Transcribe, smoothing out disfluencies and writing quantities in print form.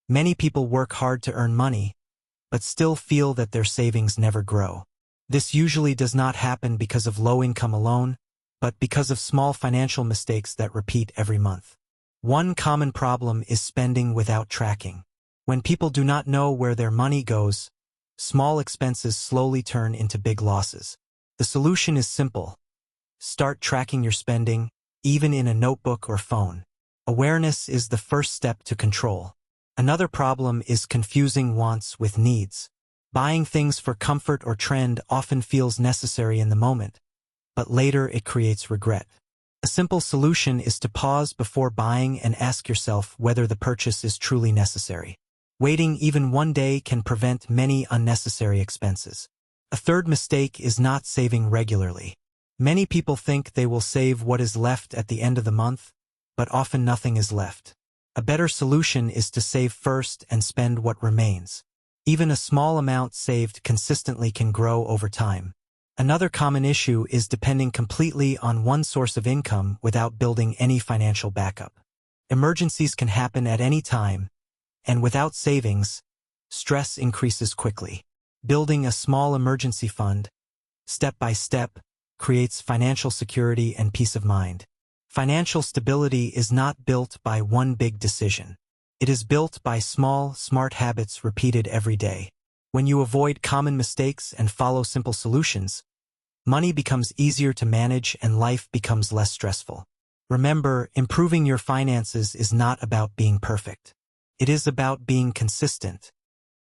Many people work hard to earn money, but still feel that their savings never grow. This usually does not happen because of low income alone, but because of small financial mistakes that repeat every month. One common problem is spending without tracking. When people do not know where their money goes, small expenses slowly turn into big losses. The solution is simple. Start tracking your spending, even in a notebook or phone. Awareness is the first step to control. Another problem is confusing wants with needs. Buying things for comfort or trend often feels necessary in the moment, but later it creates regret. A simple solution is to pause before buying and ask yourself whether the purchase is truly necessary. Waiting even one day can prevent many unnecessary expenses. A third mistake is not saving regularly. Many people think they will save what is left at the end of the month, but often nothing is left. A better solution is to save first and spend what remains. Even a small amount saved consistently can grow over time. Another common issue is depending completely on one source of income without building any financial backup. Emergencies can happen at any time, and without savings, stress increases quickly. Building a small emergency fund, step by step, creates financial security and peace of mind. Financial stability is not built by one big decision. It is built by small, smart habits repeated every day. When you avoid common mistakes and follow simple solutions, money becomes easier to manage and life becomes less stressful. Remember, improving your finances is not about being perfect. It is about being consistent,